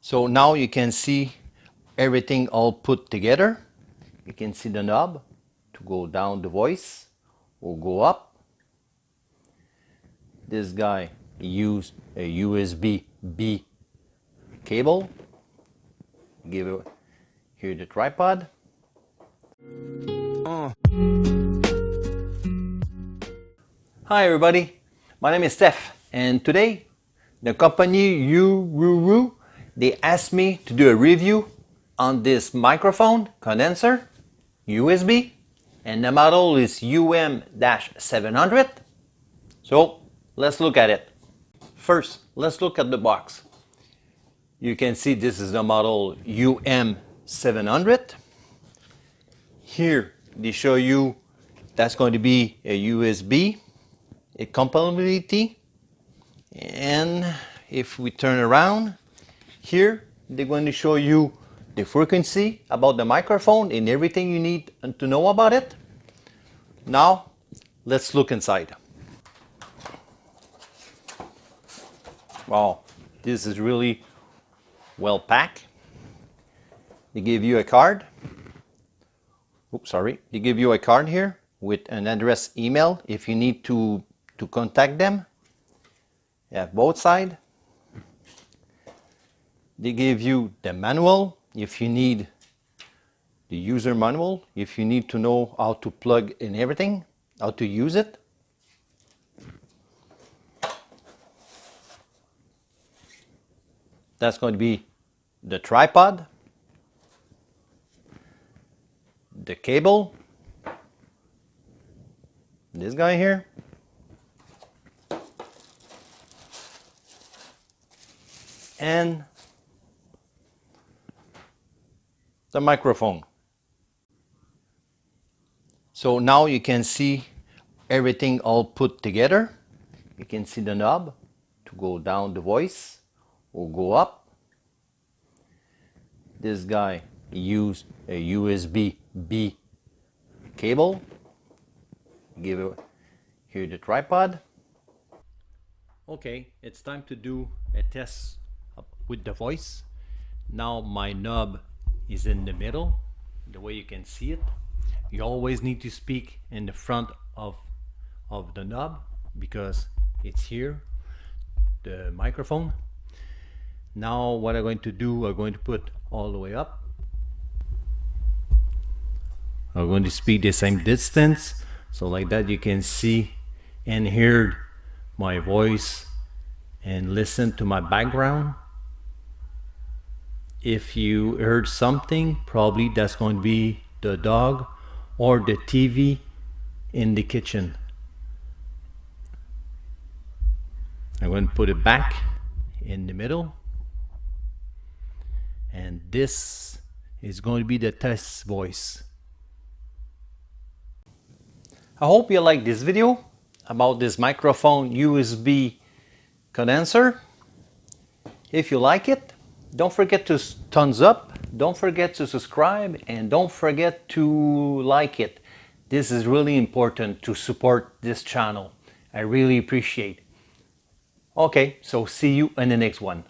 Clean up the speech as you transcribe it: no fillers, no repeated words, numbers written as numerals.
So now you can see everything all put together. You can see the knob to go down the voice or go up. This guy used a USB-B cable. Give it here the tripod. Hi everybody, my name is Steph, and today the company Uhuru, they asked me to do a review on this microphone condenser USB, and the model is UM-700. So let's look at it. First, let's look at the box. You can see this is the model UM-700. Here they show you that's going to be a USB, a compatibility, and if we turn around, here they're going to show you the frequency about the microphone and everything you need to know about it. Now let's look inside. Wow, this is really well packed. They give you a card. They give you a card here with an address, email if you need to contact them. You have both sides. They give you the manual if you need the user manual, if you need to know how to plug in everything, how to use it. That's going to be the tripod, the cable, this guy here, and the microphone. So now you can see everything all put together. You can see the knob to go down the voice or go up. This guy used a USB-B cable. Give it here the tripod. Okay, it's time to do a test with the voice. Now my knob is in the middle, the way you can see it. You always need to speak in the front of the knob because it's here, the microphone. Now what I'm going to do, I'm going to put all the way up. I'm going to speak the same distance, so like that you can see and hear my voice and listen to my background. If you heard something, probably that's going to be the dog or the TV in the kitchen. I'm going to put it back in the middle, and this is going to be the test voice. I hope you like this video about this microphone USB condenser. If you like it, don't forget to thumbs up, don't forget to subscribe, and don't forget to like it. This is really important to support this channel. I really appreciate it. Okay, so see you in the next one.